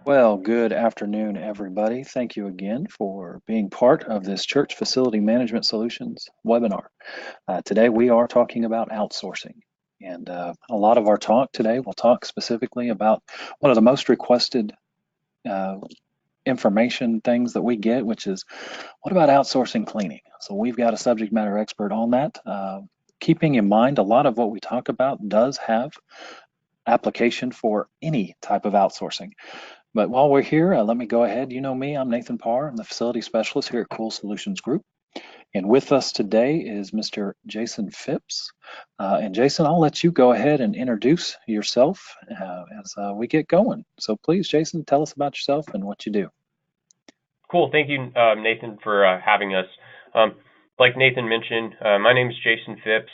Well, good afternoon, everybody. Thank you again for being part of this Church Facility Management Solutions webinar. Today, we are talking about outsourcing. And a lot of our talk today will talk specifically about one of the most requested uh, information things that we get, which is what about outsourcing cleaning? So we've got a subject matter expert on that. Keeping in mind, a lot of what we talk about does have application for any type of outsourcing. But while we're here, let me go ahead. You know me, I'm Nathan Parr. I'm the facility specialist here at Cool Solutions Group. And with us today is Mr. Jason Phipps. And Jason, I'll let you go ahead and introduce yourself as we get going. So please, Jason, tell us about yourself and what you do. Cool. Thank you, Nathan, for having us. Um, like Nathan mentioned, my name is Jason Phipps.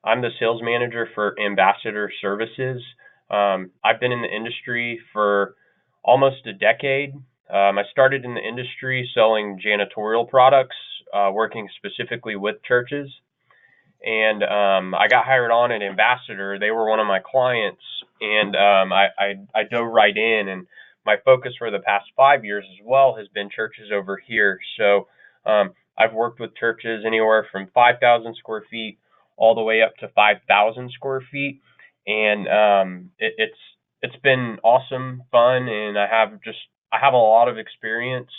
I'm the sales manager for Ambassador Services. I've been in the industry for almost a decade. I started in the industry selling janitorial products, working specifically with churches. And I got hired on at Ambassador. They were one of my clients, and I dove right in. And my focus for the past 5 years as well has been churches over here. So I've worked with churches anywhere from 5,000 square feet all the way up to 5,000 square feet, and it's been awesome, fun, and I have a lot of experience.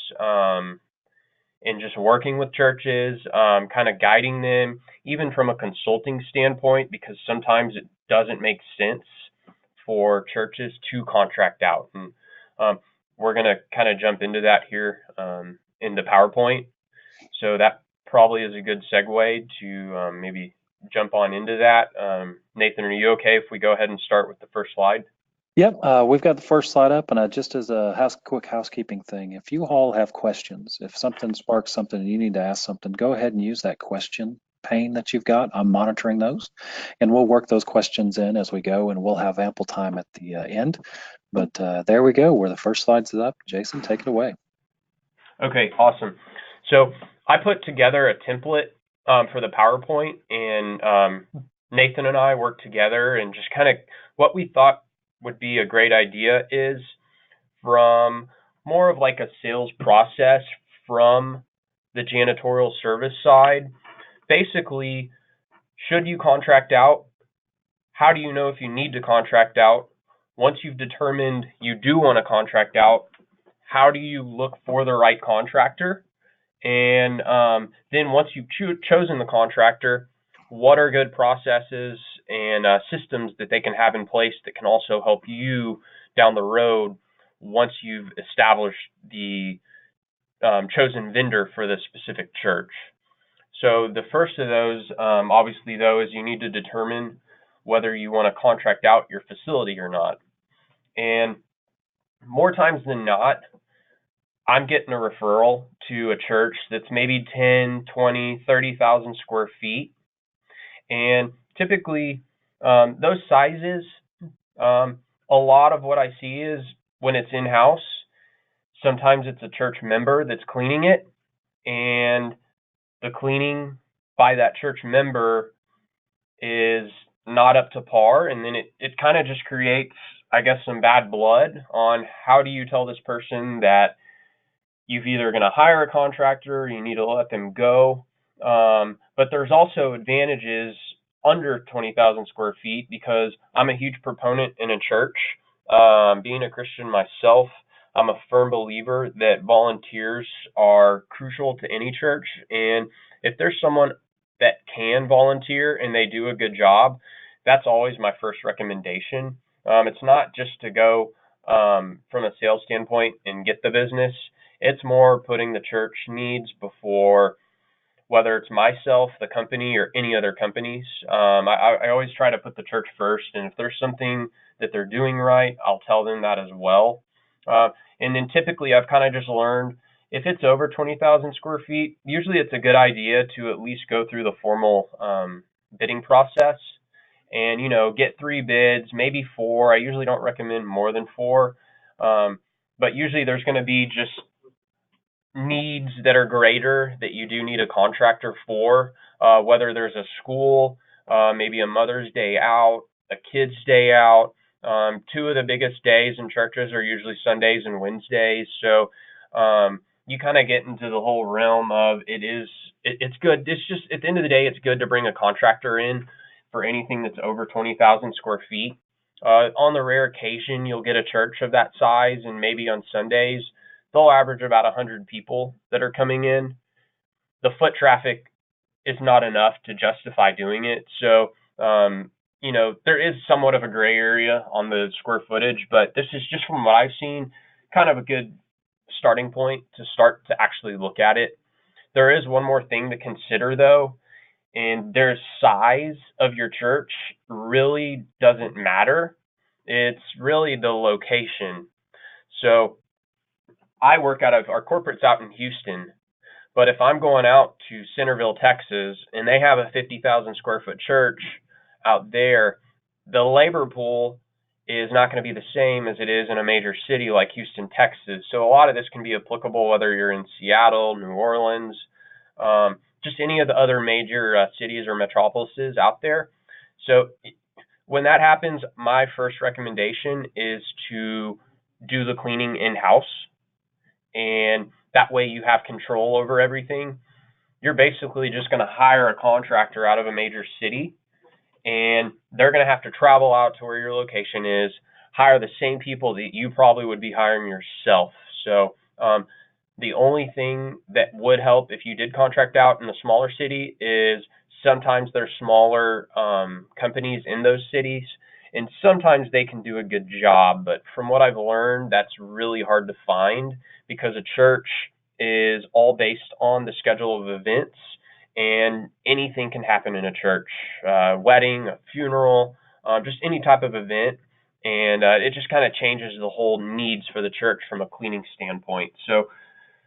In just working with churches, kind of guiding them, even from a consulting standpoint, because sometimes it doesn't make sense for churches to contract out. And we're going to kind of jump into that here in the PowerPoint. So that probably is a good segue to maybe jump on into that. Nathan, are you okay if we go ahead and start with the first slide? Yep, we've got the first slide up, and just as a quick housekeeping thing, if you all have questions, if something sparks something and you need to ask something, go ahead and use that question pane that you've got. I'm monitoring those, and we'll work those questions in as we go, and we'll have ample time at the end. But there we go. Where the first slide's up. Jason, take it away. Okay, awesome. So I put together a template for the PowerPoint, and Nathan and I worked together and just kind of what we thought would be a great idea is from more of like a sales process from the janitorial service side. Basically, should you contract out? How do you know if you need to contract out? Once you've determined you do want to contract out, how do you look for the right contractor? And then once you've chosen the contractor, what are good processes and systems that they can have in place that can also help you down the road once you've established the chosen vendor for the specific church. So the first of those, obviously, though, is you need to determine whether you want to contract out your facility or not. And more times than not, I'm getting a referral to a church that's maybe 10, 20, 30,000 square feet. And typically, those sizes, a lot of what I see is when it's in-house, sometimes it's a church member that's cleaning it, and the cleaning by that church member is not up to par, and then it kind of just creates, I guess, some bad blood on how do you tell this person that you've either going to hire a contractor or you need to let them go. But there's also advantages under 20,000 square feet because I'm a huge proponent in a church. Being a Christian myself, I'm a firm believer that volunteers are crucial to any church. And if there's someone that can volunteer and they do a good job, that's always my first recommendation. It's not just to go from a sales standpoint and get the business. It's more putting the church needs before whether it's myself, the company, or any other companies. I always try to put the church first, and if there's something that they're doing right, I'll tell them that as well. And then typically I've kind of just learned if it's over 20,000 square feet, usually it's a good idea to at least go through the formal bidding process and, get 3 bids, maybe 4. I usually don't recommend more than 4. But usually there's going to be just needs that are greater that you do need a contractor for, whether there's a school, maybe a Mother's Day out, a kid's day out, Two of the biggest days in churches are usually Sundays and Wednesdays. So you kind of get into the whole realm of it's good. It's just at the end of the day, it's good to bring a contractor in for anything that's over 20,000 square feet. On the rare occasion, you'll get a church of that size, and maybe on Sundays, they'll average about 100 people that are coming in. The foot traffic is not enough to justify doing it. So, there is somewhat of a gray area on the square footage, but this is just from what I've seen, kind of a good starting point to start to actually look at it. There is one more thing to consider though, and there's size of your church really doesn't matter. It's really the location. So I work out of our corporate's out in Houston, but if I'm going out to Centerville, Texas, and they have a 50,000 square foot church out there, the labor pool is not going to be the same as it is in a major city like Houston, Texas. So a lot of this can be applicable whether you're in Seattle, New Orleans, just any of the other major cities or metropolises out there. So when that happens, my first recommendation is to do the cleaning in-house, and that way you have control over everything. You're basically just going to hire a contractor out of a major city, and they're going to have to travel out to where your location is, hire the same people that you probably would be hiring yourself. So the only thing that would help if you did contract out in a smaller city is sometimes there's smaller companies in those cities, and sometimes they can do a good job. But from what I've learned, that's really hard to find because a church is all based on the schedule of events, and anything can happen in a church, wedding, a funeral, just any type of event. And it just kind of changes the whole needs for the church from a cleaning standpoint. So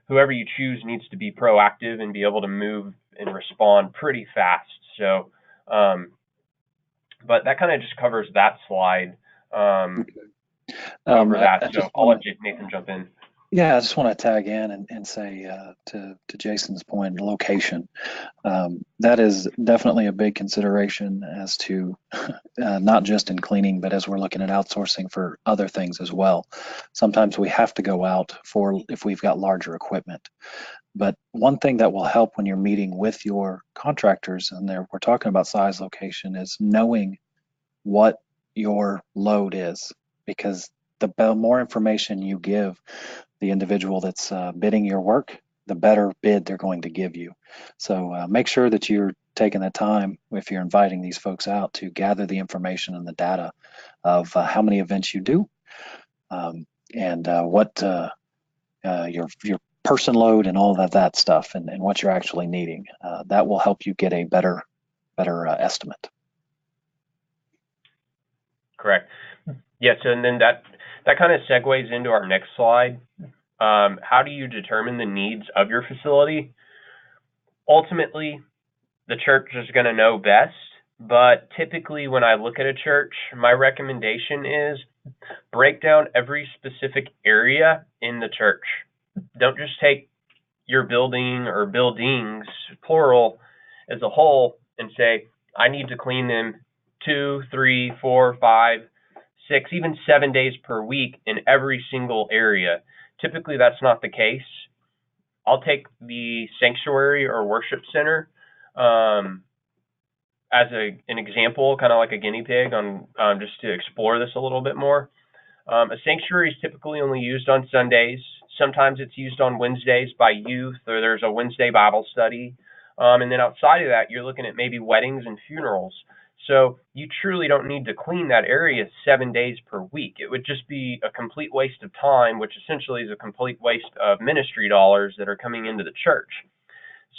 whoever you choose needs to be proactive and be able to move and respond pretty fast. So, but that kind of just covers that slide over that. So I'll let Nathan jump in. Yeah, I just want to tag in and say to Jason's point, location. That is definitely a big consideration as to not just in cleaning, but as we're looking at outsourcing for other things as well. Sometimes we have to go out for if we've got larger equipment. But one thing that will help when you're meeting with your contractors, and we're talking about size, location, is knowing what your load is, because the more information you give the individual that's bidding your work, the better bid they're going to give you. So make sure that you're taking the time, if you're inviting these folks out, to gather the information and the data of how many events you do, and what your person load and all of that stuff, and what you're actually needing. That will help you get a better estimate. Correct. Yes, and then that kind of segues into our next slide. How do you determine the needs of your facility? Ultimately, the church is going to know best, but typically when I look at a church, my recommendation is break down every specific area in the church. Don't just take your building or buildings, plural, as a whole and say, I need to clean them 2, 3, 4, 5, 6, even 7 days per week in every single area. Typically, that's not the case. I'll take the sanctuary or worship center as an example, kind of like a guinea pig on just to explore this a little bit more. A sanctuary is typically only used on Sundays. Sometimes it's used on Wednesdays by youth, or there's a Wednesday Bible study. And then outside of that, you're looking at maybe weddings and funerals. So you truly don't need to clean that area 7 days per week. It would just be a complete waste of time, which essentially is a complete waste of ministry dollars that are coming into the church.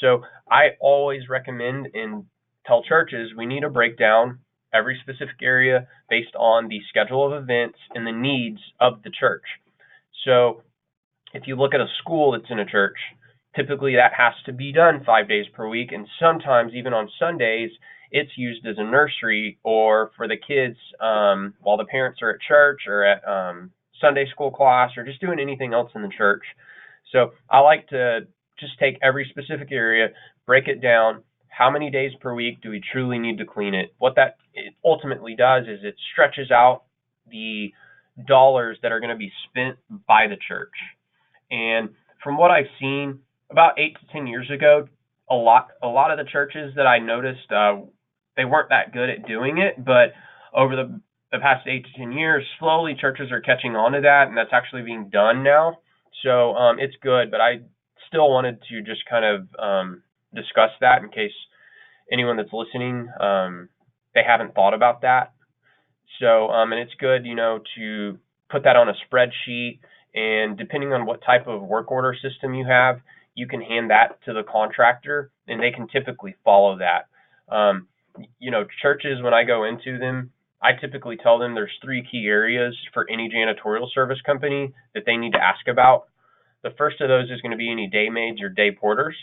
So I always recommend and tell churches we need to break down every specific area based on the schedule of events and the needs of the church. So if you look at a school that's in a church, typically that has to be done 5 days per week, and sometimes even on Sundays, it's used as a nursery or for the kids while the parents are at church or at Sunday school class or just doing anything else in the church. So I like to just take every specific area, break it down. How many days per week do we truly need to clean it? What that ultimately does is it stretches out the dollars that are going to be spent by the church. And from what I've seen, about 8 to 10 years ago, a lot of the churches that I noticed, they weren't that good at doing it, but over the past 8 to 10 years, slowly churches are catching on to that, and that's actually being done now. So it's good, but I still wanted to just kind of discuss that in case anyone that's listening, they haven't thought about that. So, and it's good, to put that on a spreadsheet, and depending on what type of work order system you have, you can hand that to the contractor, and they can typically follow that. Churches, when I go into them, I typically tell them there's 3 key areas for any janitorial service company that they need to ask about. The first of those is going to be any day maids or day porters,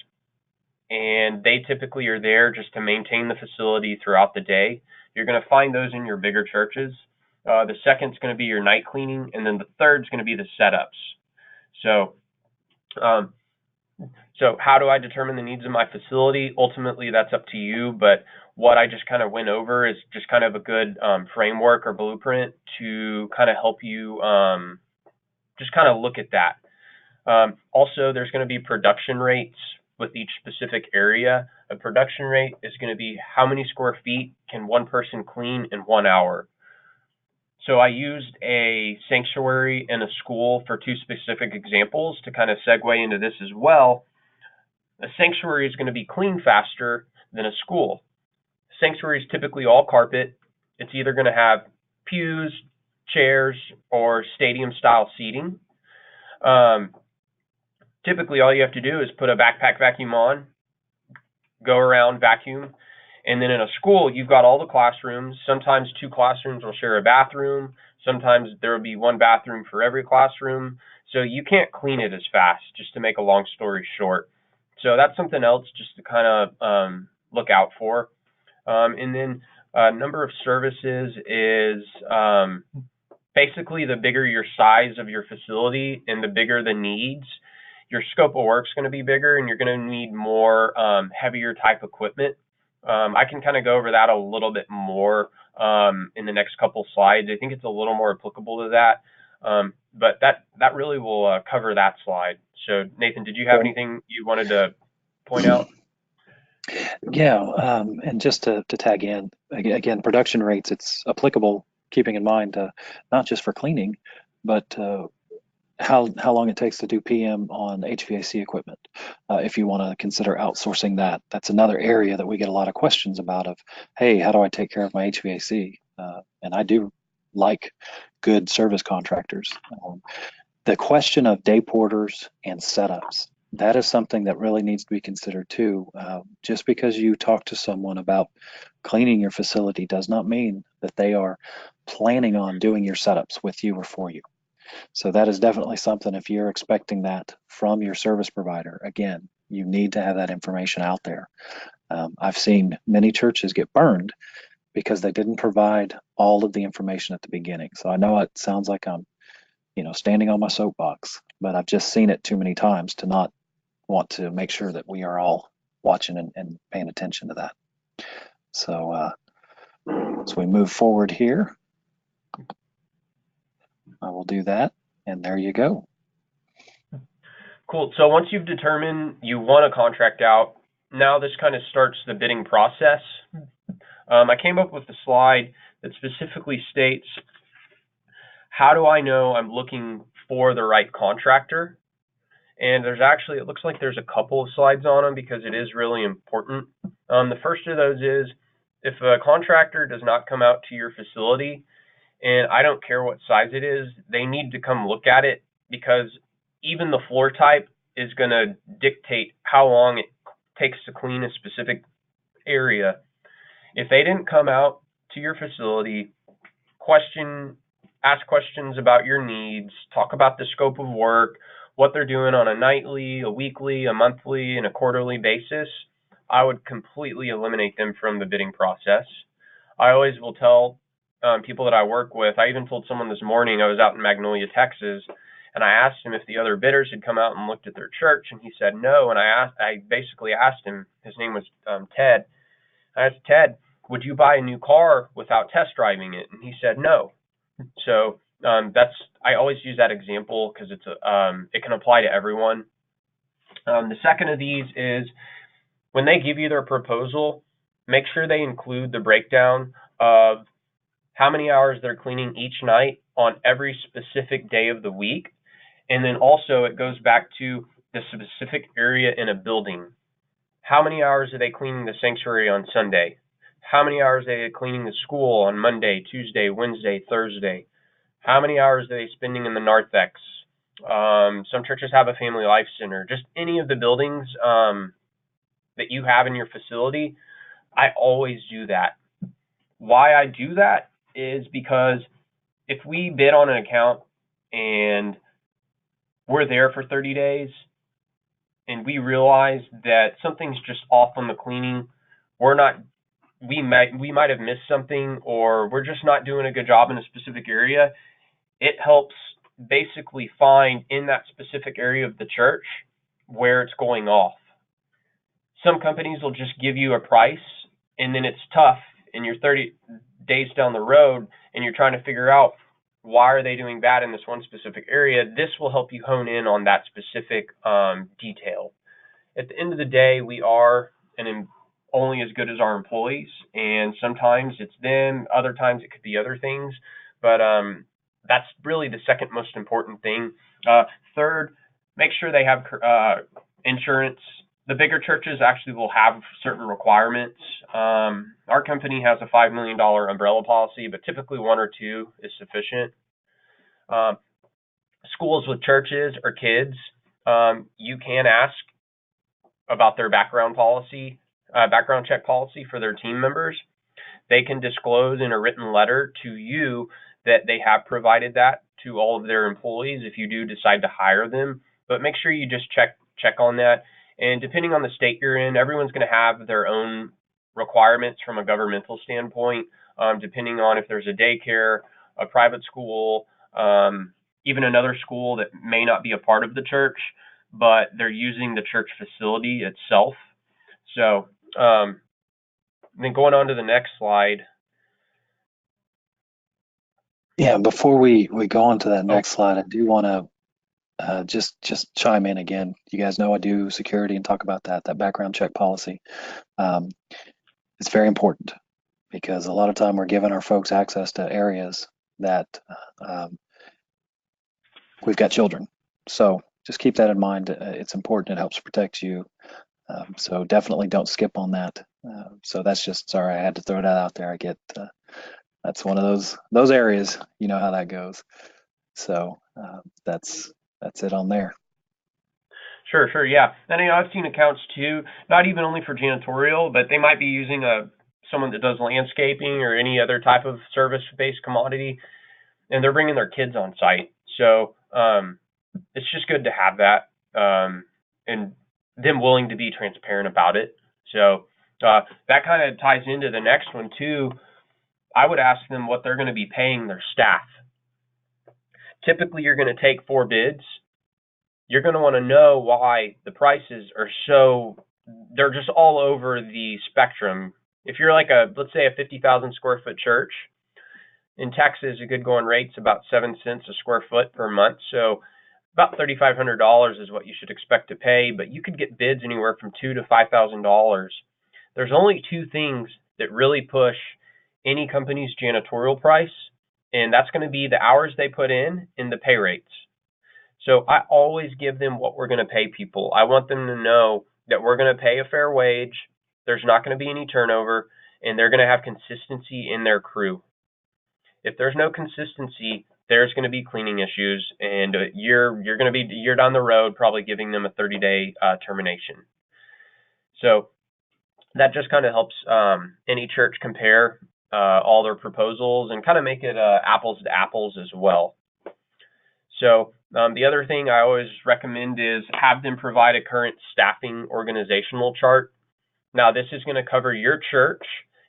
and they typically are there just to maintain the facility throughout the day. You're going to find those in your bigger churches. The second is going to be your night cleaning, and then the third is going to be the setups. So how do I determine the needs of my facility? Ultimately, that's up to you, but what I just kind of went over is just kind of a good framework or blueprint to kind of help you just kind of look at that. Also, there's going to be production rates with each specific area. A production rate is going to be how many square feet can one person clean in 1 hour. So I used a sanctuary and a school for 2 specific examples to kind of segue into this as well. A sanctuary is going to be cleaned faster than a school. Sanctuary is typically all carpet. It's either going to have pews, chairs, or stadium-style seating. Typically, all you have to do is put a backpack vacuum on, go around, vacuum, and then in a school, you've got all the classrooms. Sometimes 2 classrooms will share a bathroom. Sometimes there will be 1 bathroom for every classroom. So you can't clean it as fast, just to make a long story short. So that's something else just to kind of look out for. And then number of services is basically the bigger your size of your facility and the bigger the needs, your scope of work is going to be bigger, and you're going to need more heavier type equipment. I can kind of go over that a little bit more in the next couple slides. I think it's a little more applicable to that, but that really will cover that slide. So Nathan, did you have anything you wanted to point out? Yeah, and just to tag in, again, production rates, it's applicable, keeping in mind not just for cleaning, but how long it takes to do PM on HVAC equipment. If you want to consider outsourcing that, that's another area that we get a lot of questions about of, hey, how do I take care of my HVAC? And I do like good service contractors. The question of day porters and setups, that is something that really needs to be considered too. Just because you talk to someone about cleaning your facility does not mean that they are planning on doing your setups with you or for you. So that is definitely something, if you're expecting that from your service provider, again, you need to have that information out there. I've seen many churches get burned because they didn't provide all of the information at the beginning. So I know it sounds like I'm, standing on my soapbox, but I've just seen it too many times to not want to make sure that we are all watching and paying attention to that. So as we move forward here, I will do that, and there you go. Cool. So once you've determined you want to contract out, now this kind of starts the bidding process. I came up with a slide that specifically states, how do I know I'm looking for the right contractor? And it looks like there's a couple of slides on them because it is really important. The first of those is, if a contractor does not come out to your facility, and I don't care what size it is, they need to come look at it, because even the floor type is going to dictate how long it takes to clean a specific area. If they didn't come out to your facility, ask questions about your needs, talk about the scope of work, what they're doing on a nightly, a weekly, a monthly, and a quarterly basis, I would completely eliminate them from the bidding process. I always will tell people that I work with. I even told someone this morning, I was out in Magnolia, Texas, and I asked him if the other bidders had come out and looked at their church, and he said no. And I basically asked him, his name was Ted. I asked Ted, would you buy a new car without test driving it? And he said no. So I always use that example because it can apply to everyone. The second of these is when they give you their proposal, make sure they include the breakdown of how many hours they're cleaning each night on every specific day of the week. And then also it goes back to the specific area in a building. How many hours are they cleaning the sanctuary on Sunday? How many hours are they cleaning the school on Monday, Tuesday, Wednesday, Thursday? How many hours are they spending in the narthex? Some churches have a family life center. Just any of the buildings that you have in your facility, I always do that. Why I do that is because if we bid on an account and we're there for 30 days and we realize that something's just off on the cleaning, we're not we might have missed something or we're just not doing a good job in a specific area, it helps basically find in that specific area of the church where it's going off. Some companies will just give you a price and then it's tough and you're 30 days down the road and you're trying to figure out why are they doing bad in this one specific area. This will help you hone in on that specific detail. At the end of the day, we are only as good as our employees, and sometimes it's them, other times it could be other things, but that's really the second most important thing. Third, make sure they have insurance. The bigger churches actually will have certain requirements. Our company has a $5 million umbrella policy, but typically one or two is sufficient. Schools with churches or kids, you can ask about their background check policy for their team members. They can disclose in a written letter to you that they have provided that to all of their employees if you do decide to hire them. But make sure you just check on that. And depending on the state you're in, everyone's going to have their own requirements from a governmental standpoint, depending on if there's a daycare, a private school, even another school that may not be a part of the church, but they're using the church facility itself. So then going on to the next slide. Yeah, before we go on to that next slide, I do want to just chime in again. You guys know I do security and talk about that background check policy. It's very important because a lot of time we're giving our folks access to areas that we've got children. So just keep that in mind. It's important. It helps protect you. So definitely don't skip on that. So that's just, sorry, I had to throw that out there. I get that's one of those areas. You know how that goes. So that's it on there. Sure, yeah. And I've seen accounts too, not even only for janitorial, but they might be using someone that does landscaping or any other type of service-based commodity, and they're bringing their kids on site. So it's just good to have that, and them willing to be transparent about it. So that kind of ties into the next one too. I would ask them what they're going to be paying their staff. Typically, you're going to take 4 bids. You're going to want to know why the prices are they're just all over the spectrum. If you're like let's say a 50,000 square foot church, in Texas, a good going rate's about 7 cents a square foot per month. So about $3,500 is what you should expect to pay, but you could get bids anywhere from $2,000 to $5,000. There's only 2 things that really push any company's janitorial price, and that's going to be the hours they put in and the pay rates. So I always give them what we're going to pay people. I want them to know that we're going to pay a fair wage, there's not going to be any turnover, and they're going to have consistency in their crew. If there's no consistency, there's going to be cleaning issues, and you're down the road probably giving them a 30-day termination. So that just kind of helps any church compare all their proposals and kind of make it apples to apples as well. So the other thing I always recommend is have them provide a current staffing organizational chart. Now, this is going to cover your church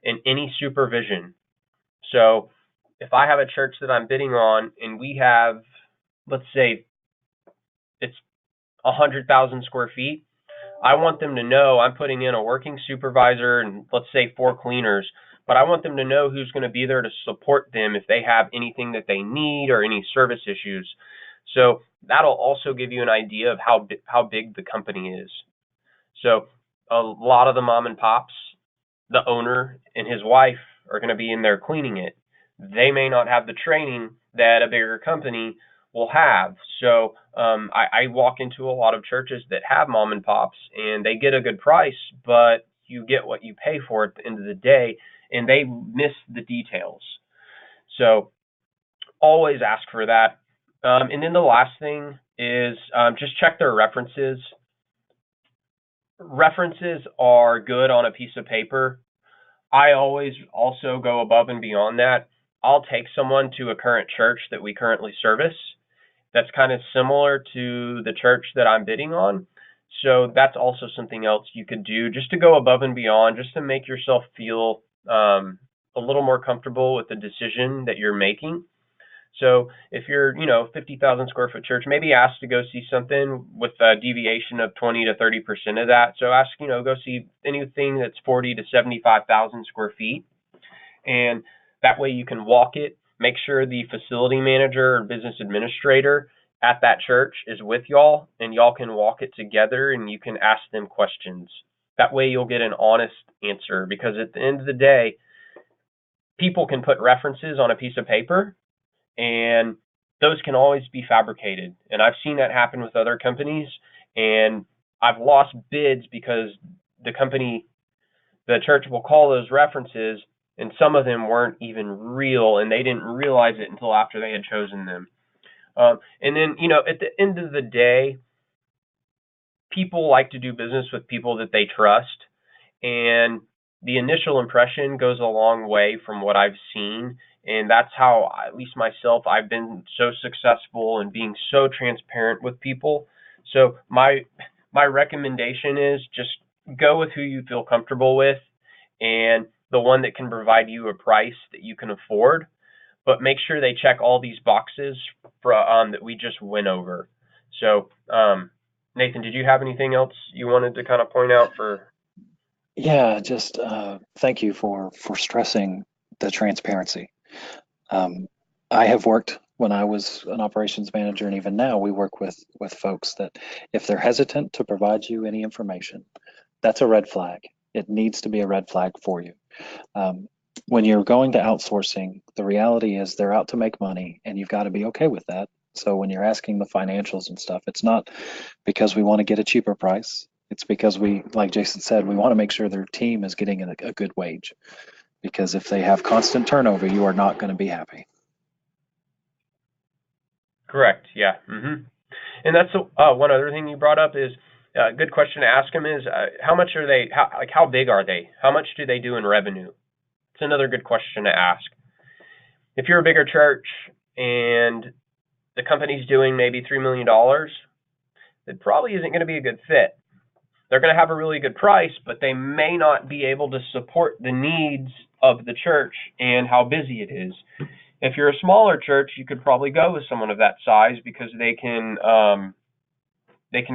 and any supervision. So if I have a church that I'm bidding on and we have, let's say it's 100,000 square feet, I want them to know I'm putting in a working supervisor and let's say 4 cleaners, but I want them to know who's going to be there to support them if they have anything that they need or any service issues. So that'll also give you an idea of how big the company is. So a lot of the mom and pops, the owner and his wife are going to be in there cleaning it. They may not have the training that a bigger company will have. So I walk into a lot of churches that have mom and pops, and they get a good price, but you get what you pay for at the end of the day, and they miss the details. So always ask for that. And then the last thing is just check their references. References are good on a piece of paper. I always also go above and beyond that. I'll take someone to a current church that we currently service that's kind of similar to the church that I'm bidding on. So that's also something else you could do just to go above and beyond, just to make yourself feel a little more comfortable with the decision that you're making. So if you're, 50,000 square foot church, maybe ask to go see something with a deviation of 20 to 30% of that. So ask, go see anything that's 40 to 75,000 square feet. And that way you can walk it. Make sure the facility manager or business administrator at that church is with y'all, and y'all can walk it together and you can ask them questions. That way you'll get an honest answer, because at the end of the day, people can put references on a piece of paper, and those can always be fabricated. And I've seen that happen with other companies, and I've lost bids because the church will call those references, and some of them weren't even real, and they didn't realize it until after they had chosen them. And then, at the end of the day, people like to do business with people that they trust, and the initial impression goes a long way from what I've seen. And that's how, at least myself, I've been so successful in being so transparent with people. So my recommendation is just go with who you feel comfortable with, and the one that can provide you a price that you can afford. But make sure they check all these boxes that we just went over. So, Nathan, did you have anything else you wanted to kind of point out for? Yeah, just thank you for stressing the transparency. I have worked when I was an operations manager, and even now we work with folks that if they're hesitant to provide you any information, that's a red flag. It needs to be a red flag for you. When you're going to outsourcing, the reality is they're out to make money, and you've got to be okay with that. So when you're asking the financials and stuff, it's not because we want to get a cheaper price. It's because we, like Jason said, we want to make sure their team is getting a good wage. Because if they have constant turnover, you are not going to be happy. Correct. Yeah. And that's one other thing you brought up is a good question to ask them is how much are they? How big are they? How much do they do in revenue? It's another good question to ask. If you're a bigger church and the company's doing maybe $3 million, it probably isn't going to be a good fit. They're going to have a really good price, but they may not be able to support the needs of the church and how busy it is. If you're a smaller church, you could probably go with someone of that size because they can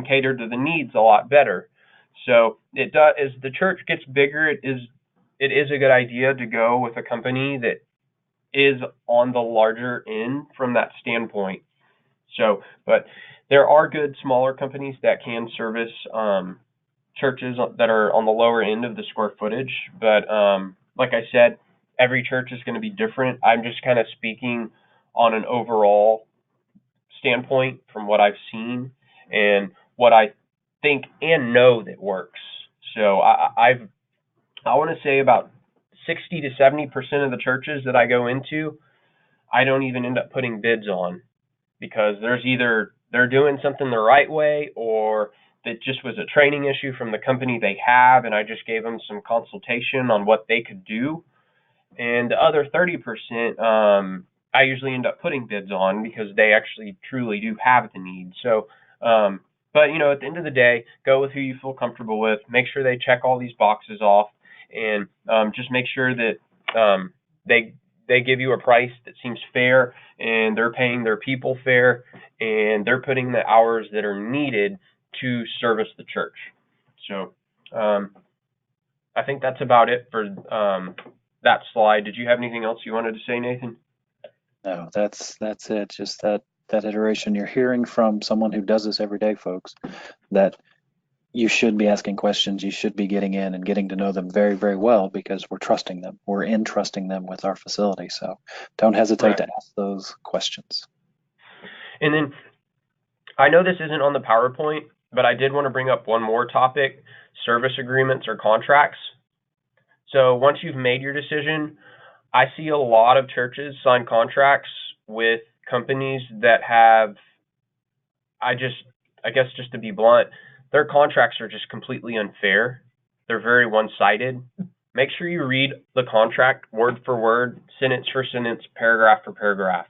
cater to the needs a lot better. So it does, as the church gets bigger, it is a good idea to go with a company that is on the larger end from that standpoint. So, but there are good smaller companies that can service churches that are on the lower end of the square footage. But like I said, every church is going to be different. I'm just kind of speaking on an overall standpoint from what I've seen and what I think and know that works. So I want to say about 60 to 70% of the churches that I go into, I don't even end up putting bids on, because there's either they're doing something the right way, or that just was a training issue from the company they have, and I just gave them some consultation on what they could do. And the other 30%, I usually end up putting bids on because they actually truly do have the need. So, but at the end of the day, go with who you feel comfortable with. Make sure they check all these boxes off, and just make sure that they give you a price that seems fair, and they're paying their people fair, and they're putting the hours that are needed to service the church. So I think that's about it for that slide. Did you have anything else you wanted to say, Nathan? No, that's it. Just that iteration. You're hearing from someone who does this every day, folks, that you should be asking questions. You should be getting in and getting to know them very, very well because we're trusting them. We're entrusting them with our facility. So don't hesitate Correct. to ask those questions. And then I know this isn't on the PowerPoint, but I did want to bring up one more topic, service agreements or contracts. So once you've made your decision, I see a lot of churches sign contracts with companies that have, I guess just to be blunt, their contracts are just completely unfair. They're very one-sided. Make sure you read the contract word for word, sentence for sentence, paragraph for paragraph.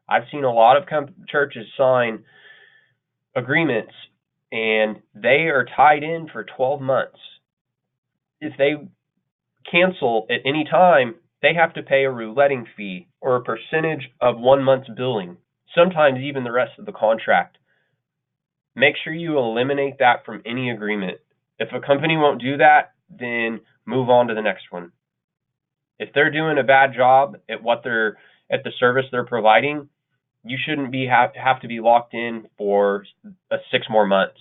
I've seen a lot of churches sign agreements and they are tied in for 12 months. If they cancel at any time, they have to pay a rouletting fee or a percentage of 1 month's billing, sometimes even the rest of the contract. Make sure you eliminate that from any agreement. If a company won't do that, then move on to the next one. If they're doing a bad job at the service they're providing, you shouldn't have to be locked in for 6 more months.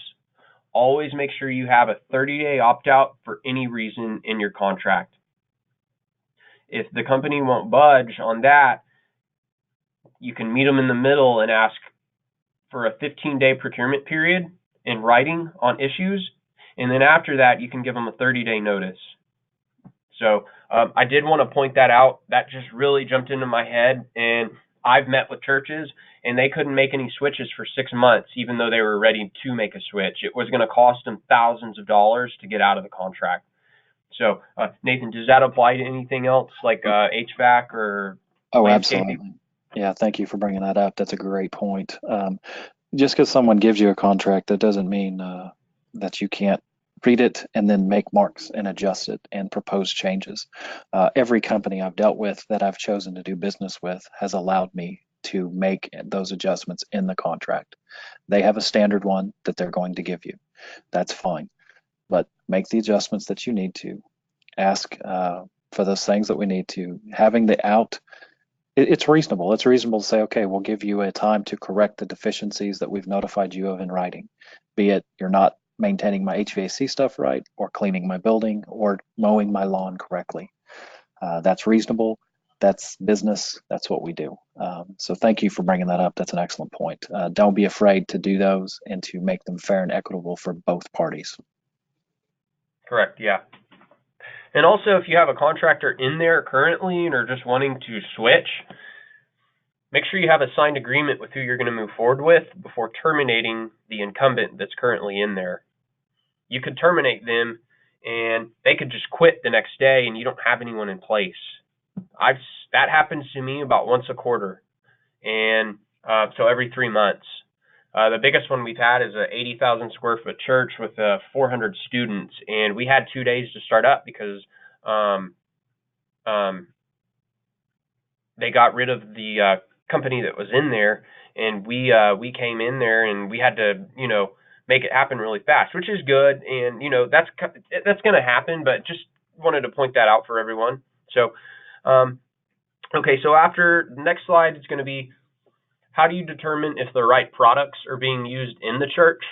Always make sure you have a 30-day opt-out for any reason in your contract. If the company won't budge on that, you can meet them in the middle and ask for a 15-day procurement period in writing on issues, and then after that, you can give them a 30-day notice. So I did want to point that out. That just really jumped into my head, and I've met with churches, and they couldn't make any switches for 6 months, even though they were ready to make a switch. It was going to cost them thousands of dollars to get out of the contract. So, Nathan, does that apply to anything else like HVAC or Oh, landscaping? absolutely. Yeah, thank you for bringing that up. That's a great point. Just because someone gives you a contract, that doesn't mean that you can't read it and then make marks and adjust it and propose changes. Every company I've dealt with that I've chosen to do business with has allowed me to make those adjustments in the contract. They have a standard one that they're going to give you. That's fine. But make the adjustments that you need to. Ask for those things that we need to. Having the out, it's reasonable. It's reasonable to say, okay, we'll give you a time to correct the deficiencies that we've notified you of in writing. Be it you're not maintaining my HVAC stuff right, or cleaning my building, or mowing my lawn correctly. That's reasonable. That's business. That's what we do. So thank you for bringing that up. That's an excellent point. Don't be afraid to do those and to make them fair and equitable for both parties. Correct, yeah. And also, if you have a contractor in there currently and are just wanting to switch, make sure you have a signed agreement with who you're going to move forward with before terminating the incumbent that's currently in there. You could terminate them and they could just quit the next day and you don't have anyone in place. That happens to me about once a quarter, and so every 3 months. The biggest one we've had is a 80,000 square foot church with 400 students, and we had 2 days to start up because they got rid of the company that was in there, and we came in there and we had to make it happen really fast, which is good, and that's going to happen, but just wanted to point that out for everyone. So okay, so after the next slide is going to be, how do you determine if the right products are being used in the church?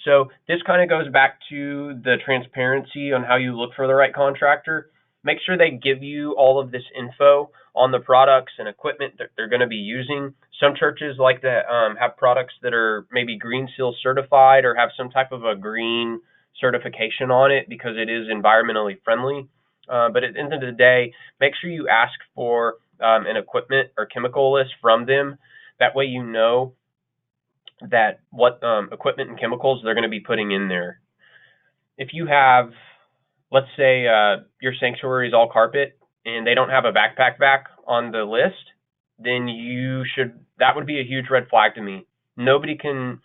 So this kind of goes back to the transparency on how you look for the right contractor. Make sure they give you all of this info on the products and equipment that they're going to be using. Some churches like to have products that are maybe Green Seal certified or have some type of a green certification on it because it is environmentally friendly. But at the end of the day, make sure you ask for an equipment or chemical list from them. That way you know that what equipment and chemicals they're going to be putting in there. If you have, let's say your sanctuary is all carpet and they don't have a backpack vac on the list, then that would be a huge red flag to me. Nobody can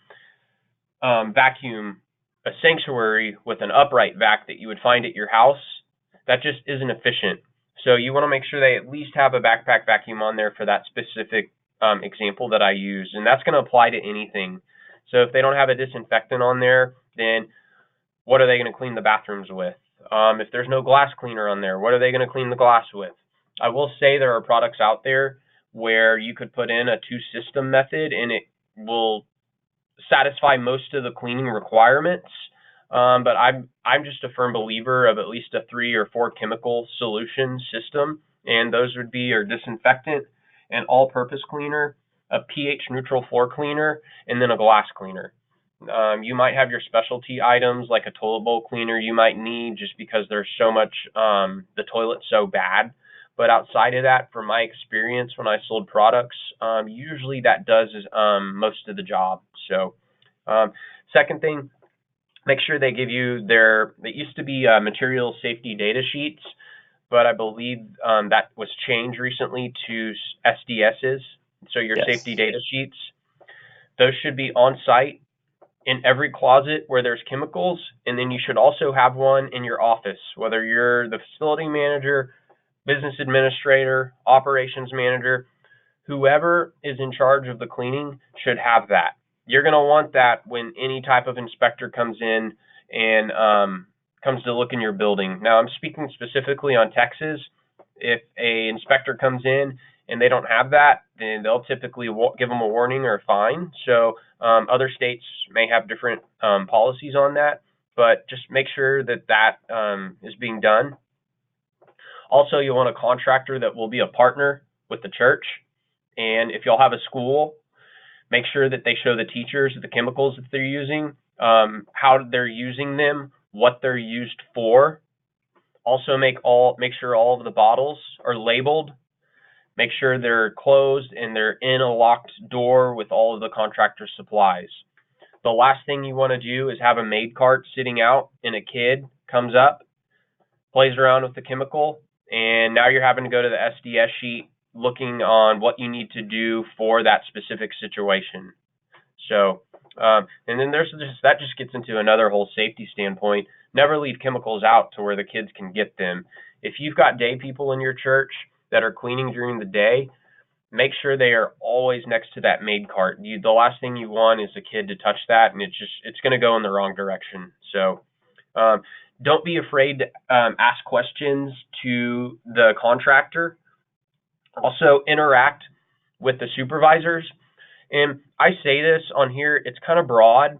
vacuum a sanctuary with an upright vac that you would find at your house. That just isn't efficient. So you want to make sure they at least have a backpack vacuum on there for that specific example that I use, and that's going to apply to anything. So if they don't have a disinfectant on there, then what are they going to clean the bathrooms with? If there's no glass cleaner on there, what are they going to clean the glass with? I will say there are products out there where you could put in a two-system method and it will satisfy most of the cleaning requirements. But I'm just a firm believer of at least a 3 or 4 chemical solution system, and those would be your disinfectant, an all-purpose cleaner, a pH neutral floor cleaner, and then a glass cleaner. You might have your specialty items like a toilet bowl cleaner you might need just because there's so much, the toilet's so bad. But outside of that, from my experience when I sold products, usually that does most of the job. So, second thing, make sure they give you they used to be material safety data sheets, but I believe that was changed recently to SDSs. So your safety Yes. data sheets, those should be on site in every closet where there's chemicals, and then you should also have one in your office, whether you're the facility manager, business administrator, operations manager, whoever is in charge of the cleaning should have that. You're going to want that when any type of inspector comes in and comes to look in your building. Now, I'm speaking specifically on Texas. If a inspector comes in and they don't have that, then they'll typically give them a warning or a fine. So other states may have different policies on that, but just make sure that is being done. Also, you want a contractor that will be a partner with the church. And if y'all have a school, make sure that they show the teachers the chemicals that they're using, how they're using them, what they're used for. Also, make sure all of the bottles are labeled. Make sure they're closed and they're in a locked door with all of the contractor supplies. The last thing you want to do is have a maid cart sitting out and a kid comes up, plays around with the chemical, and now you're having to go to the SDS sheet looking on what you need to do for that specific situation. So, and then that just gets into another whole safety standpoint. Never leave chemicals out to where the kids can get them. If you've got day people in your church that are cleaning during the day, make sure they are always next to that maid cart. The last thing you want is a kid to touch that, and it's going to go in the wrong direction. So, don't be afraid to ask questions to the contractor. Also, interact with the supervisors. And I say this on here, it's kind of broad.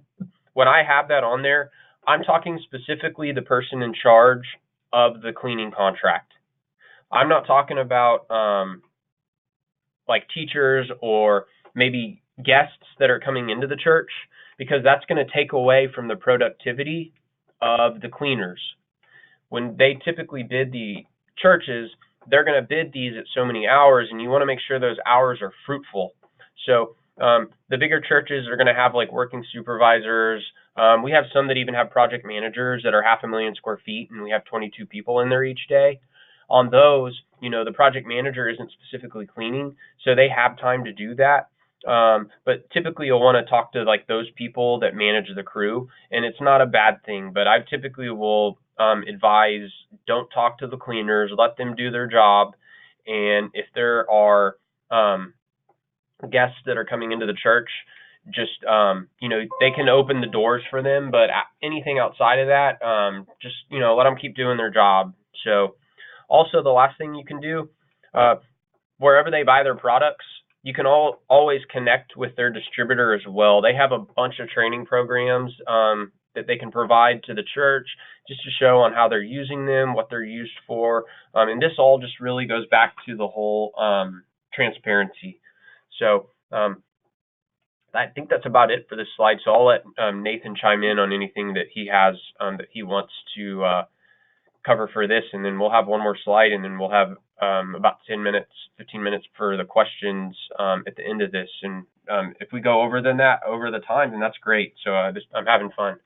When I have that on there, I'm talking specifically the person in charge of the cleaning contract. I'm not talking about like teachers or maybe guests that are coming into the church, because that's going to take away from the productivity of the cleaners. When they typically bid the churches, they're going to bid these at so many hours, and you want to make sure those hours are fruitful. So the bigger churches are going to have like working supervisors. We have some that even have project managers that are 500,000 square feet, and we have 22 people in there each day. On those, the project manager isn't specifically cleaning, so they have time to do that. But typically you'll want to talk to like those people that manage the crew, and it's not a bad thing, but I typically will advise, don't talk to the cleaners, let them do their job. And if there are guests that are coming into the church, just they can open the doors for them, but anything outside of that, just let them keep doing their job. So also the last thing you can do, wherever they buy their products, you can always connect with their distributor as well. They have a bunch of training programs that they can provide to the church just to show on how they're using them, what they're used for. And this all just really goes back to the whole transparency. So I think that's about it for this slide. So I'll let Nathan chime in on anything that he has that he wants to cover for this, and then we'll have one more slide, and then we'll have about 10 minutes, 15 minutes for the questions at the end of this. And if we go over the time, then that's great. So I'm having fun.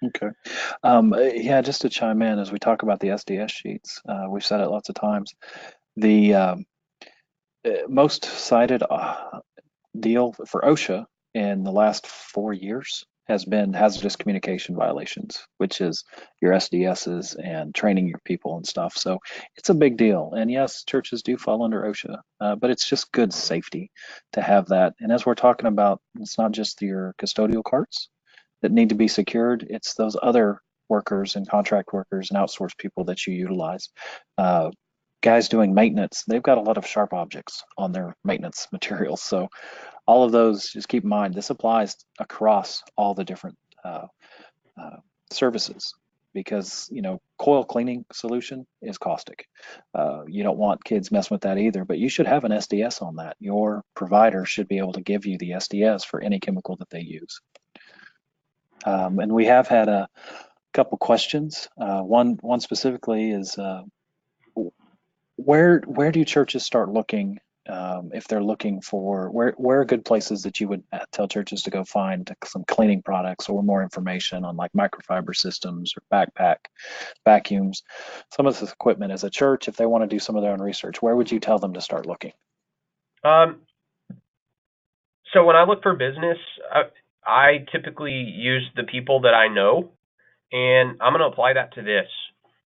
Okay. Yeah, just to chime in as we talk about the SDS sheets, we've said it lots of times. The most cited deal for OSHA in the last 4 years has been hazardous communication violations, which is your SDSs and training your people and stuff. So it's a big deal. And yes, churches do fall under OSHA, but it's just good safety to have that. And as we're talking about, it's not just your custodial carts that need to be secured, it's those other workers and contract workers and outsource people that you utilize. Uh, Guys doing maintenance, they've got a lot of sharp objects on their maintenance materials. So all of those, just keep in mind, this applies across all the different uh, services, because coil cleaning solution is caustic. You don't want kids messing with that either, but you should have an SDS on that. Your provider should be able to give you the SDS for any chemical that they use. And we have had a couple questions. One specifically is, where do churches start looking, if they're looking for, where are good places that you would tell churches to go find some cleaning products or more information on, like, microfiber systems or backpack vacuums, some of this equipment as a church, if they want to do some of their own research? Where would you tell them to start looking? Um, so when I look for business, I typically use the people that I know, and I'm going to apply that to this.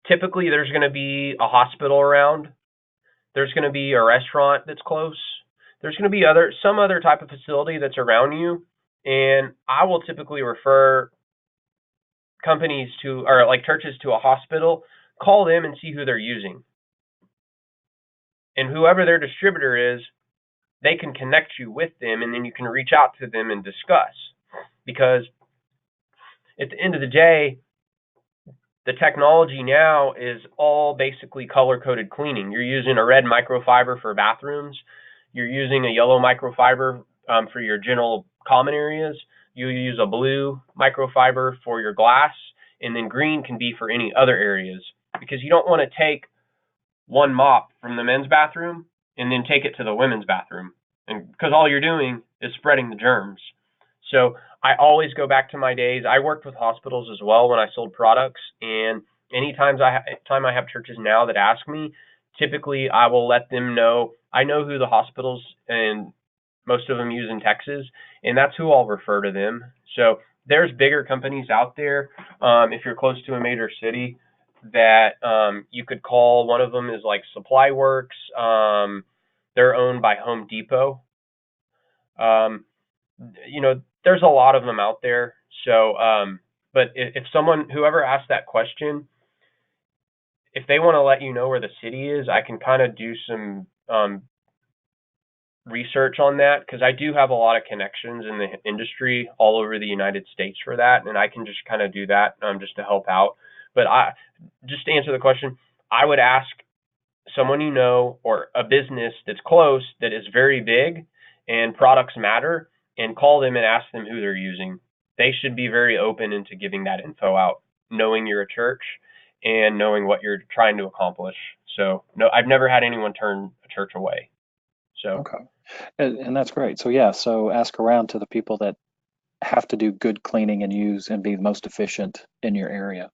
Typically, there's going to be a hospital around. There's going to be a restaurant that's close. There's going to be some other type of facility that's around you, and I will typically refer companies to, or like churches, to a hospital. Call them and see who they're using, and whoever their distributor is, they can connect you with them, and then you can reach out to them and discuss. Because at the end of the day, the technology now is all basically color-coded cleaning. You're using a red microfiber for bathrooms. You're using a yellow microfiber for your general common areas. You use a blue microfiber for your glass, and then green can be for any other areas, because you don't want to take one mop from the men's bathroom and then take it to the women's bathroom, and because all you're doing is spreading the germs. So I always go back to my days. I worked with hospitals as well when I sold products, and anytime I have churches now that ask me, typically I will let them know. I know who the hospitals, and most of them use in Texas, and that's who I'll refer to them. So there's bigger companies out there, if you're close to a major city, that you could call. One of them is like Supply Works. They're owned by Home Depot. Um, there's a lot of them out there. So, but if whoever asked that question, if they want to let you know where the city is, I can kind of do some research on that, because I do have a lot of connections in the industry all over the United States for that, and I can just kind of do that just to help out. But just to answer the question, I would ask someone or a business that's close, that is very big and products matter, and call them and ask them who they're using. They should be very open into giving that info out, knowing you're a church and knowing what you're trying to accomplish. So no, I've never had anyone turn a church away. So Okay. And that's great. So yeah, so ask around to the people that have to do good cleaning and use and be the most efficient in your area.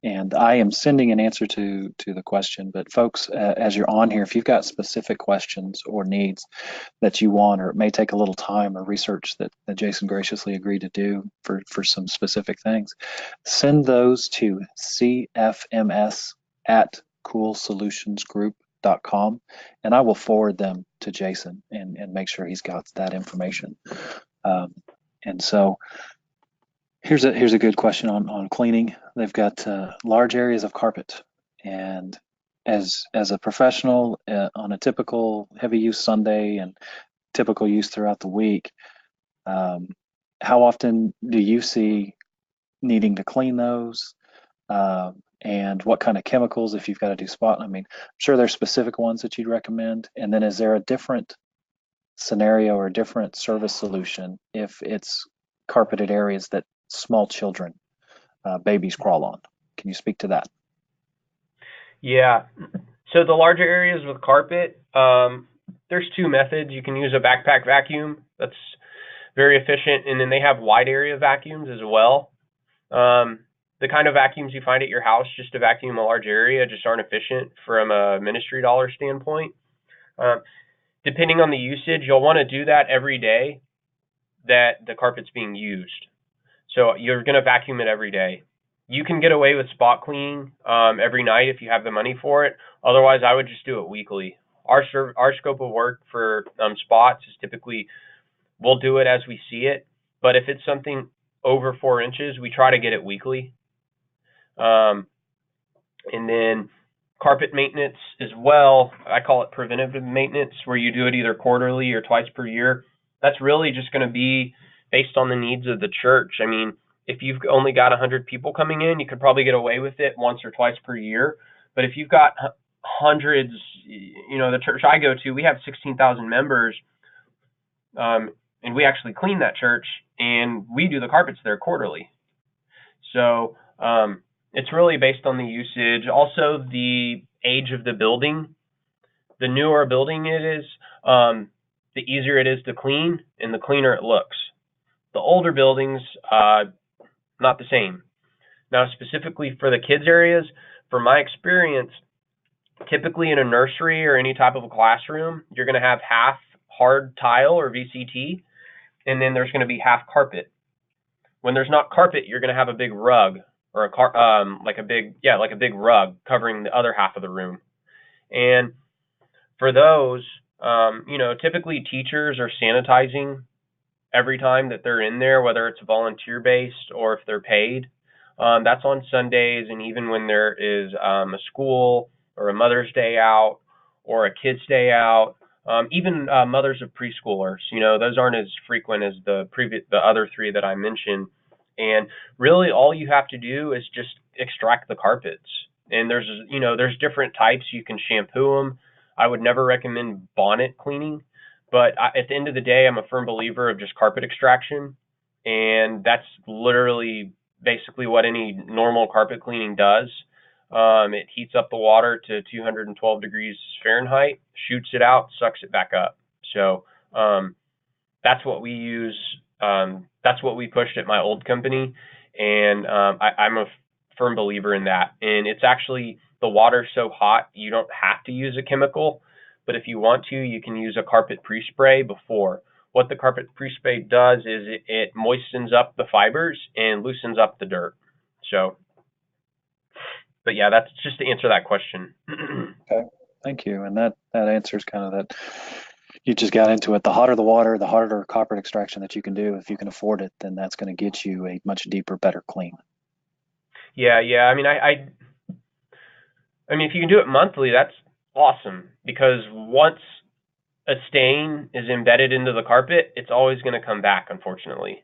And I am sending an answer to the question, but folks, as you're on here, if you've got specific questions or needs that you want, or it may take a little time or research that Jason graciously agreed to do for some specific things, send those to cfms@coolsolutionsgroup.com, and I will forward them to Jason and make sure he's got that information. And so here's a good question on cleaning. They've got large areas of carpet, and as a professional, on a typical heavy use Sunday and typical use throughout the week, how often do you see needing to clean those? And what kind of chemicals, if you've got to do spot? I mean, I'm sure there's specific ones that you'd recommend. And then is there a different scenario or a different service solution if it's carpeted areas that small children, babies crawl on? Can you speak to that? yeah, so the larger areas with carpet, there's two methods. You can use a backpack vacuum. That's very efficient, and then they have wide area vacuums as well. The kind of vacuums you find at your house just to vacuum a large area just aren't efficient from a ministry dollar standpoint. Depending on the usage, you'll want to do that every day that the carpet's being used. So you're going to vacuum it every day. You can get away with spot cleaning every night if you have the money for it. Otherwise, I would just do it weekly. Our scope of work for spots is typically, we'll do it as we see it. But if it's something over 4 inches, we try to get it weekly. And then carpet maintenance as well. I call it preventative maintenance, where you do it either quarterly or twice per year. That's really just going to be based on the needs of the church. I mean, if you've only got 100 people coming in, you could probably get away with it once or twice per year. But if you've got hundreds, the church I go to, we have 16,000 members, and we actually clean that church, and we do the carpets there quarterly. So it's really based on the usage. Also, the age of the building. The newer a building it is, the easier it is to clean, and the cleaner it looks. The older buildings, not the same. Now, specifically for the kids areas, from my experience, typically in a nursery or any type of a classroom, you're going to have half hard tile or VCT, and then there's going to be half carpet. When there's not carpet, you're going to have a big rug, or like a big rug covering the other half of the room. And for those, typically teachers are sanitizing every time that they're in there, whether it's volunteer based or if they're paid. That's on Sundays, and even when there is a school or a Mother's Day out or a Kids Day out, even mothers of preschoolers. Those aren't as frequent as the other three that I mentioned. And really, all you have to do is just extract the carpets. And there's different types. You can shampoo them. I would never recommend bonnet cleaning, but at the end of the day, I'm a firm believer of just carpet extraction, and that's literally basically what any normal carpet cleaning does. It heats up the water to 212 degrees Fahrenheit, shoots it out, sucks it back up. So that's what we use. That's what we pushed at my old company, and I'm a firm believer in that. And it's actually, the water's so hot, you don't have to use a chemical, but if you want to, you can use a carpet pre-spray before. What the carpet pre-spray does is it moistens up the fibers and loosens up the dirt. So, but yeah, that's just to answer that question. Okay, thank you. And that answers kind of that. You just got into it. The hotter the water, the harder carpet extraction that you can do. If you can afford it, then that's going to get you a much deeper, better clean. Yeah. I mean, I mean, if you can do it monthly, that's awesome, because once a stain is embedded into the carpet, it's always going to come back, unfortunately.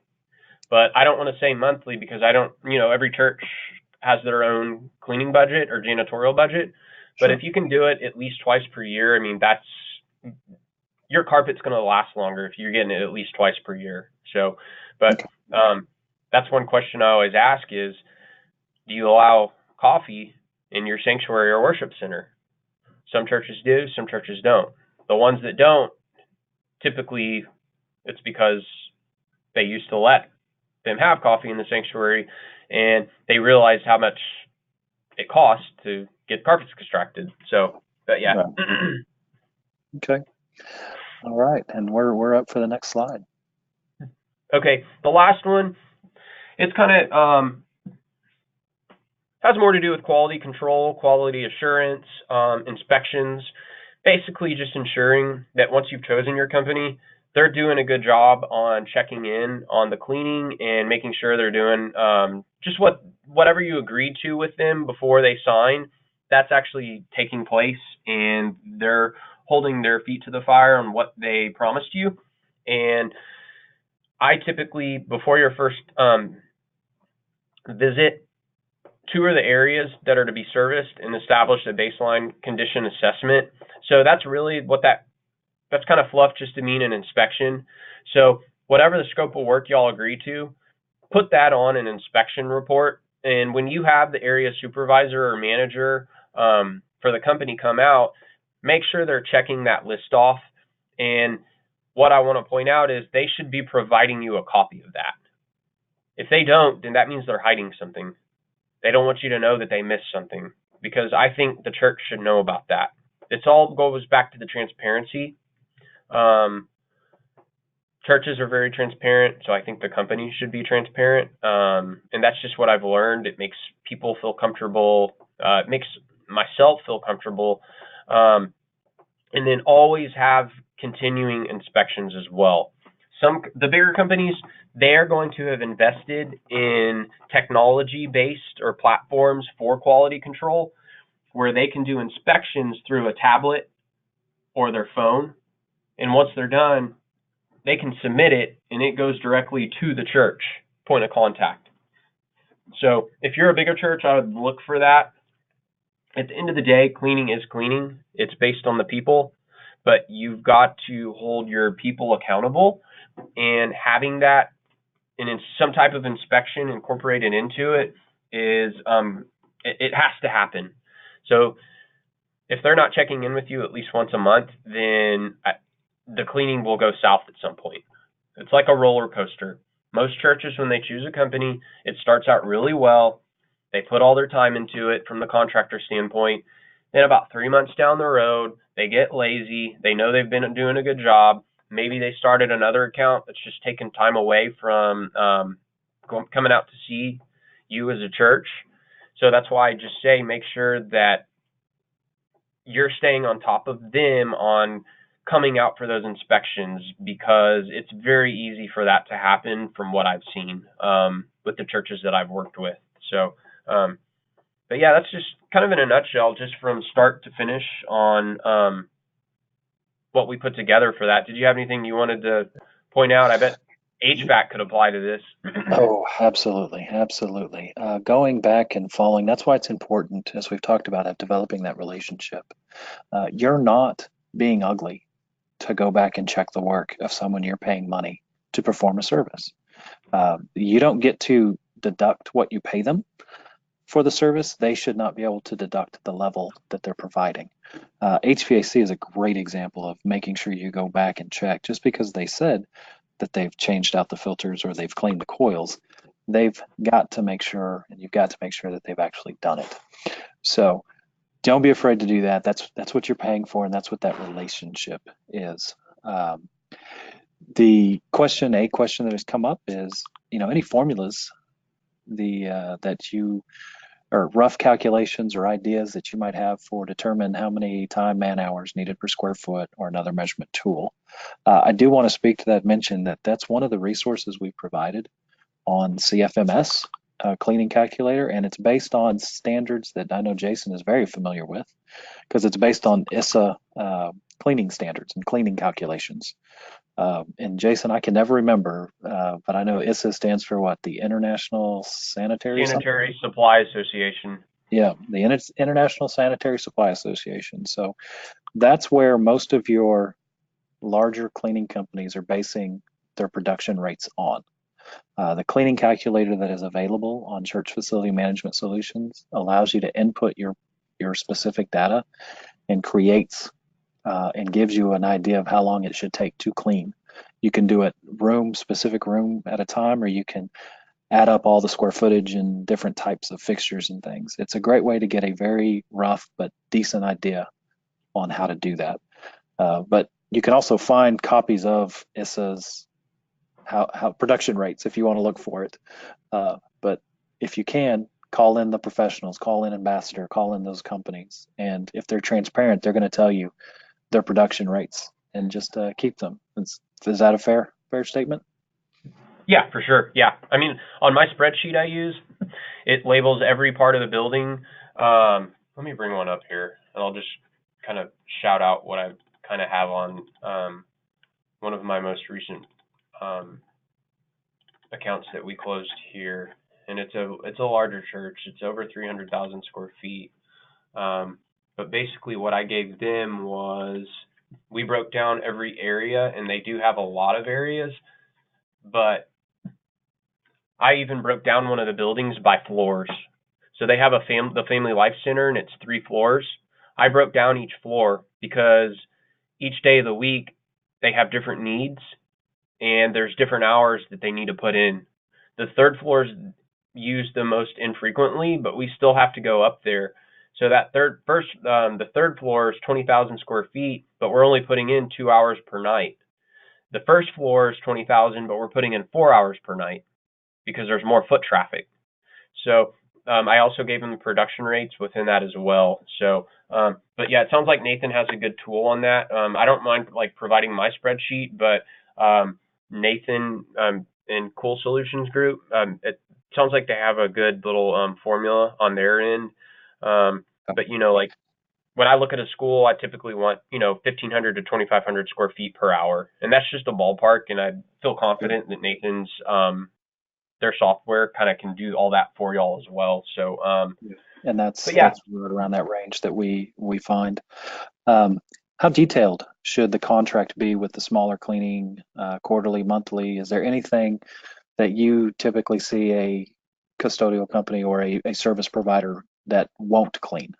But I don't want to say monthly, because I don't, every church has their own cleaning budget or janitorial budget. But if you can do it at least twice per year, I mean, your carpet's going to last longer if you're getting it at least twice per year. So, but that's one question I always ask is, do you allow coffee in your sanctuary or worship center? Some churches do, some churches don't. The ones that don't, typically it's because they used to let them have coffee in the sanctuary, and they realized how much it costs to get carpets extracted. So, but yeah. Right. Okay. All right, and we're up for the next slide. Okay, the last one, it's kind of has more to do with quality control, quality assurance, inspections. Basically, just ensuring that once you've chosen your company, they're doing a good job on checking in on the cleaning and making sure they're doing just whatever you agreed to with them before they sign. That's actually taking place, and they're holding their feet to the fire on what they promised you. And I typically, before your first visit, tour the areas that are to be serviced and establish a baseline condition assessment. So that's really that's kind of fluff just to mean an inspection. So whatever the scope of work y'all agree to, put that on an inspection report. And when you have the area supervisor or manager for the company come out, make sure they're checking that list off. And what I want to point out is they should be providing you a copy of that. If they don't, then that means they're hiding something. They don't want you to know that they missed something, because I think the church should know about that. It's all goes back to the transparency. Churches are very transparent, so I think the company should be transparent. And that's just what I've learned. It makes people feel comfortable. It makes myself feel comfortable. And then always have continuing inspections as well. The bigger companies, they're going to have invested in technology-based or platforms for quality control where they can do inspections through a tablet or their phone. And once they're done, they can submit it and it goes directly to the church point of contact. So if you're a bigger church, I would look for that. At the end of the day, cleaning is cleaning. It's based on the people, but you've got to hold your people accountable, and having that in some type of inspection incorporated into it is it has to happen. So if they're not checking in with you at least once a month, then the cleaning will go south at some point. It's like a roller coaster. Most churches, when they choose a company, it starts out really well. They put all their time into it from the contractor standpoint. Then about 3 months down the road, they get lazy. They know they've been doing a good job. Maybe they started another account that's just taken time away from coming out to see you as a church. So that's why I just say make sure that you're staying on top of them on coming out for those inspections, because it's very easy for that to happen from what I've seen with the churches that I've worked with. So, but yeah, that's just kind of in a nutshell, just from start to finish on what we put together for that. Did you have anything you wanted to point out? I bet HVAC could apply to this. Oh, absolutely, absolutely. Going back and following, that's why it's important, as we've talked about, of developing that relationship. You're not being ugly to go back and check the work of someone you're paying money to perform a service. You don't get to deduct what you pay them for the service. They should not be able to deduct the level that they're providing. HVAC is a great example of making sure you go back and check. Just because they said that they've changed out the filters or they've cleaned the coils, they've got to make sure, and you've got to make sure that they've actually done it. So don't be afraid to do that. That's what you're paying for, and that's what that relationship is. A question that has come up is, any formulas that you or rough calculations or ideas that you might have for determine how many time man hours needed per square foot or another measurement tool. I do want to speak to that, mention that that's one of the resources we provided on CFMS cleaning calculator, and it's based on standards that I know Jason is very familiar with, because it's based on ISA cleaning standards and cleaning calculations. And Jason, I can never remember, but I know ISA stands for what? The International Sanitary Supply Association. Yeah, the International Sanitary Supply Association. So that's where most of your larger cleaning companies are basing their production rates on. The cleaning calculator that is available on Church Facility Management Solutions allows you to input your specific data and creates and gives you an idea of how long it should take to clean. You can do it specific room at a time, or you can add up all the square footage and different types of fixtures and things. It's a great way to get a very rough but decent idea on how to do that. But you can also find copies of ISA's how production rates if you want to look for it. But if you can, call in the professionals, call in Ambassador, call in those companies, and if they're transparent, they're going to tell you their production rates, and just keep them. Is that a fair statement? Yeah, for sure. Yeah. I mean, on my spreadsheet I use, it labels every part of the building. Let me bring one up here, and I'll just kind of shout out what I kind of have on one of my most recent accounts that we closed here. And it's a larger church. It's over 300,000 square feet. But basically what I gave them was, we broke down every area, and they do have a lot of areas, but I even broke down one of the buildings by floors. So they have the Family Life Center, and it's 3 floors. I broke down each floor because each day of the week they have different needs, and there's different hours that they need to put in. The 3rd floor is used the most infrequently, but we still have to go up there. So that the 3rd floor is 20,000 square feet, but we're only putting in 2 hours per night. The 1st floor is 20,000, but we're putting in 4 hours per night because there's more foot traffic. So I also gave them the production rates within that as well. So, but yeah, it sounds like Nathan has a good tool on that. I don't mind providing my spreadsheet, but Nathan in Cool Solutions Group. It sounds like they have a good little formula on their end. But like when I look at a school, I typically want 1,500 to 2,500 square feet per hour, and that's just a ballpark. And I feel confident that Nathan's their software kind of can do all that for y'all as well. So, Yeah. And but yeah, that's right around that range that we find. Um, how detailed should the contract be with the smaller cleaning, quarterly, monthly? Is there anything that you typically see a custodial company or a service provider that won't clean,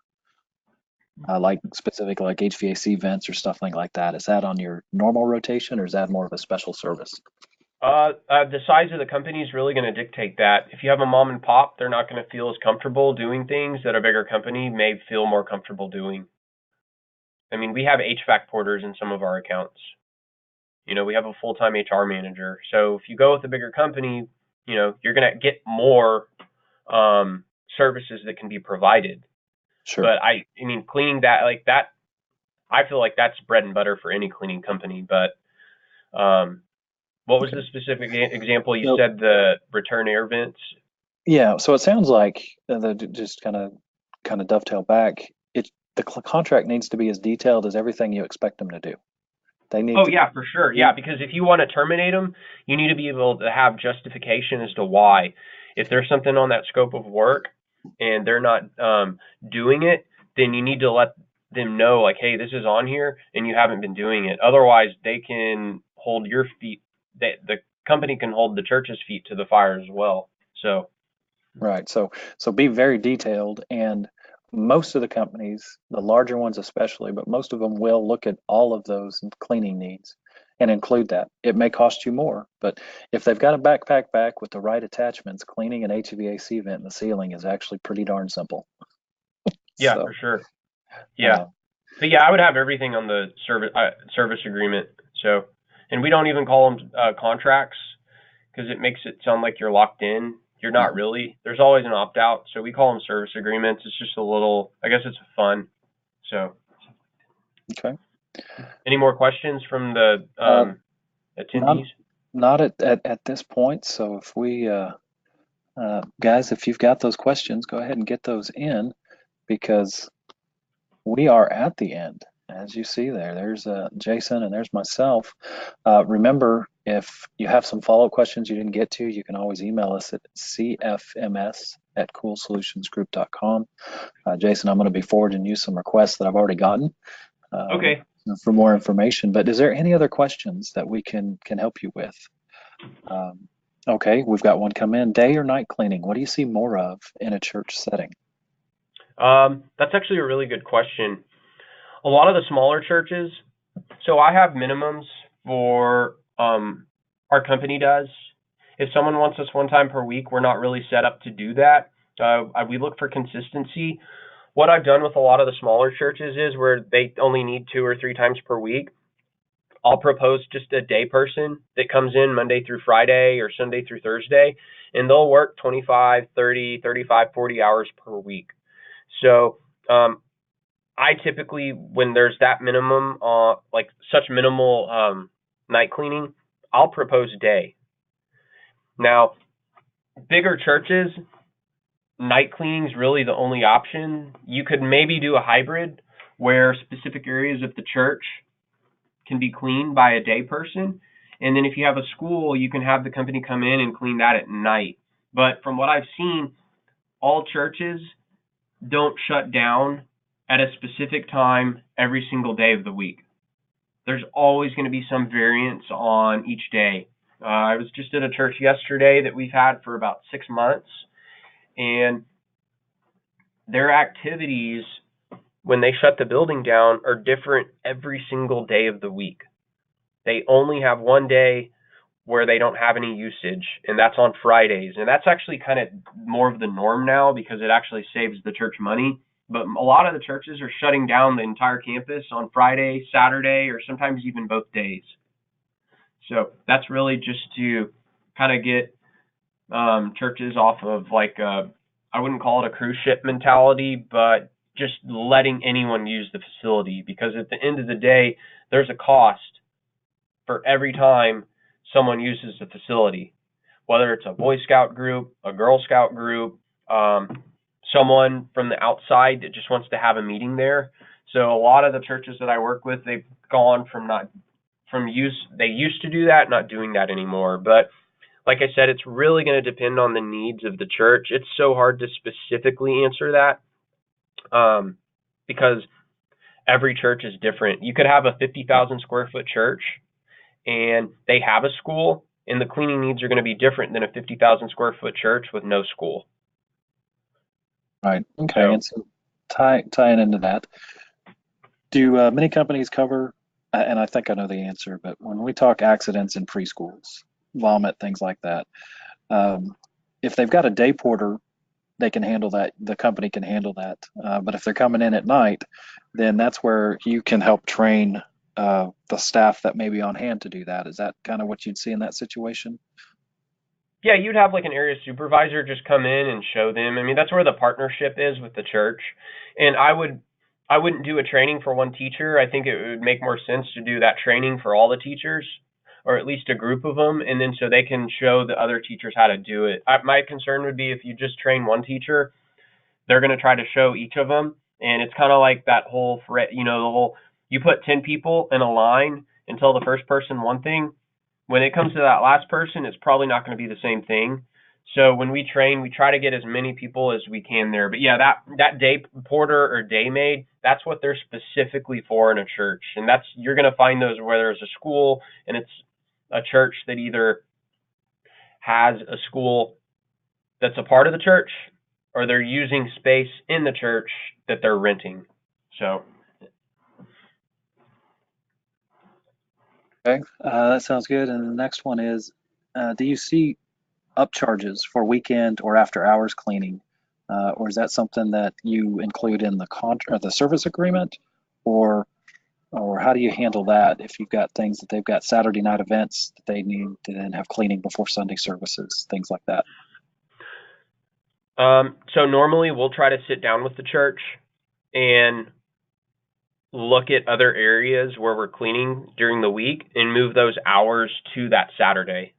like specific like HVAC vents or stuff like that? Is that on your normal rotation or is that more of a special service? the size of the company is really going to dictate that. If you have a mom and pop, they're not going to feel as comfortable doing things that a bigger company may feel more comfortable doing. I mean, we have HVAC porters in some of our accounts. We have a full-time HR manager. So if you go with a bigger company, you're going to get more services that can be provided. Sure. But I mean, cleaning that like that, I feel like that's bread and butter for any cleaning company. But what was Okay. the specific example? You So said the return air vents. yeah, so it sounds like just kind of dovetail back. The contract needs to be as detailed as everything you expect them to do. They need Oh to yeah, for sure. be Yeah, because if you want to terminate them, you need to be able to have justification as to why. If there's something on that scope of work and they're not doing it, then you need to let them know, like, hey, this is on here and you haven't been doing it. Otherwise, they can hold your feet. The company can hold the church's feet to the fire as well. So right. So be very detailed, and most of the companies, the larger ones especially, but most of them will look at all of those cleaning needs and include that. It may cost you more, but if they've got a backpack back with the right attachments, cleaning an HVAC vent in the ceiling is actually pretty darn simple. yeah, for So, sure. Yeah. uh, But yeah, I would have everything on the service agreement. So, and we don't even call them contracts because it makes it sound like you're locked in. You're not mhm. really. There's always an opt out. So we call them service agreements. It's just a little. I guess it's fun. So, Okay. any more questions from the Uh, not attendees? not at this point. So if we guys, if you've got those questions, go ahead and get those in because we are at the end. As you see there, there's Jason and there's myself. Remember, if you have some follow-up questions you didn't get to, you can always email us at cfms@coolsolutionsgroup.com. Jason, I'm going to be forwarding you some requests that I've already gotten um, Okay. for more information. But is there any other questions that we can help you with? Um, okay, we've got one come in. Day or night cleaning? What do you see more of in a church setting? That's actually a really good question. A lot of the smaller churches. So I have minimums for our company does. If someone wants us one time per week, we're not really set up to do that. We look for consistency. What I've done with a lot of the smaller churches is where they only need 2 or 3 times per week. I'll propose just a day person that comes in Monday through Friday or Sunday through Thursday, and they'll work 25, 30, 35, 40 hours per week. So I typically, when there's that minimum, like such minimal night cleaning, I'll propose day. Now, bigger churches, night cleaning is really the only option. You could maybe do a hybrid where specific areas of the church can be cleaned by a day person. And then if you have a school, you can have the company come in and clean that at night. But from what I've seen, all churches don't shut down at a specific time every single day of the week. There's always going to be some variance on each day. I was just at a church yesterday that we've had for about 6 months, and their activities when they shut the building down are different every single day of the week. They only have one day where they don't have any usage, and that's on Fridays. And that's actually kind of more of the norm now because it actually saves the church money. But a lot of the churches are shutting down the entire campus on Friday, Saturday, or sometimes even both days. So that's really just to kind of get churches off of like I wouldn't call it a cruise ship mentality, but just letting anyone use the facility because at the end of the day, there's a cost for every time someone uses the facility, whether it's a Boy Scout group, a Girl Scout group, someone from the outside that just wants to have a meeting there. So a lot of the churches that I work with, they've gone from not from use they used to do that, not doing that anymore. But like I said, it's really going to depend on the needs of the church. It's so hard to specifically answer that, because every church is different. You could have a 50,000 square foot church and they have a school, and the cleaning needs are going to be different than a 50,000 square foot church with no school. Right. Okay. So And so tying into that, do many companies cover, and I think I know the answer, but when we talk accidents in preschools, vomit, things like that, um, if they've got a day porter, they can handle that. The company can handle that. But if they're coming in at night, then that's where you can help train the staff that may be on hand to do that. Is that kind of what you'd see in that situation? yeah, you'd have like an area supervisor just come in and show them. I mean, that's where the partnership is with the church. And I wouldn't do a training for one teacher. I think it would make more sense to do that training for all the teachers, or at least a group of them, and then so they can show the other teachers how to do it. My concern would be if you just train one teacher, they're going to try to show each of them, and it's kind of like that whole the whole, you put 10 people in a line and tell the first person one thing. When it comes to that last person, it's probably not going to be the same thing. So when we train, we try to get as many people as we can there. But yeah, that day porter or day maid, that's what they're specifically for in a church. And that's, you're going to find those where there's a school and it's a church that either has a school that's a part of the church, or they're using space in the church that they're renting. So Okay, that sounds good. And the next one is, do you see upcharges for weekend or after hours cleaning, or is that something that you include in the contract, the service agreement, or how do you handle that if you've got things that they've got Saturday night events that they need to then have cleaning before Sunday services, things like that? so normally we'll try to sit down with the church and look at other areas where we're cleaning during the week and move those hours to that Saturday.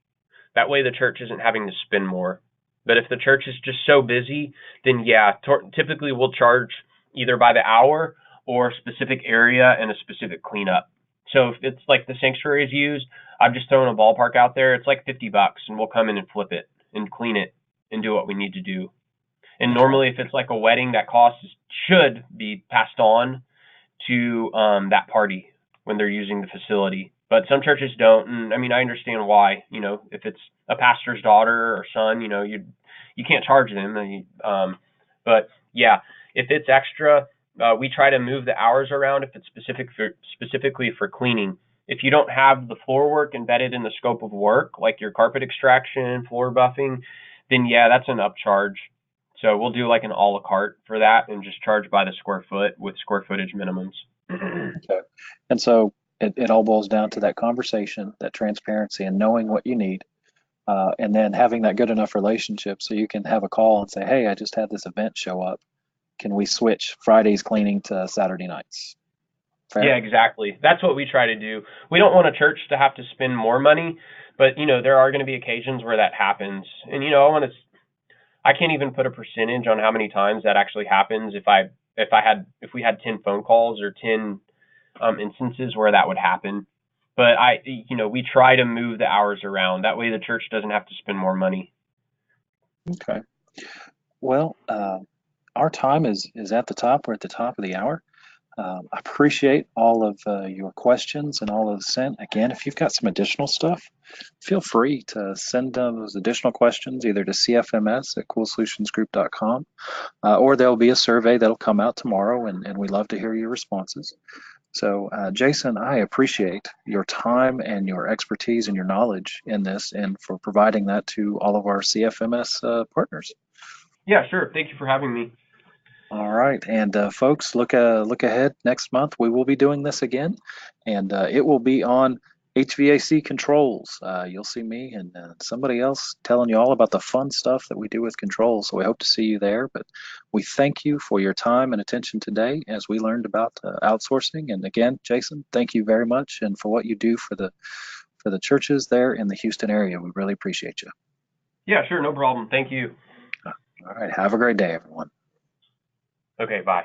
That way the church isn't having to spend more. But if the church is just so busy, then yeah, typically we'll charge either by the hour or a specific area and a specific cleanup. So if it's like the sanctuary is used, I'm just throwing a ballpark out there. It's like $50, and we'll come in and flip it and clean it and do what we need to do. And Okay. normally, if it's like a wedding, that cost should be passed on to that party when they're using the facility. But some churches don't, and I mean, I understand why. You know, if it's a pastor's daughter or son, you know, you can't charge them. But yeah, if it's extra, we try to move the hours around if it's specifically for cleaning. If you don't have the floor work embedded in the scope of work, like your carpet extraction, floor buffing, then yeah, that's an upcharge. So we'll do like an a la carte for that and just charge by the square foot with square footage minimums. Okay. And so it all boils down to that conversation, that transparency, and knowing what you need, and then having that good enough relationship so you can have a call and say, "Hey, I just had this event show up. Can we switch Friday's cleaning to Saturday nights?" Yeah, Fair? exactly. That's what we try to do. We don't want a church to have to spend more money, but you know, there are going to be occasions where that happens. And you know, I can't even put a percentage on how many times that actually happens if we had 10 phone calls or 10 instances where that would happen. But we try to move the hours around. That way the church doesn't have to spend more money. Okay. Well, our time is at the top. We're at the top of the hour. I appreciate all of your questions and all of the sent. Again, if you've got some additional stuff, feel free to send those additional questions either to cfms@coolsolutionsgroup.com, or there'll be a survey that'll come out tomorrow, and we love to hear your responses. So, Jason, I appreciate your time and your expertise and your knowledge in this, and for providing that to all of our CFMS partners. Yeah, sure. Thank you for having me. All right, and folks, look ahead. Next month, we will be doing this again, and it will be on HVAC controls. You'll see me and somebody else telling you all about the fun stuff that we do with controls. So we hope to see you there. But we thank you for your time and attention today as we learned about outsourcing. And again, Jason, thank you very much, and for what you do for the for the churches there in the Houston area. We really appreciate you. Yeah, sure, no problem. Thank you. All right. Have a great day, everyone. Okay, bye.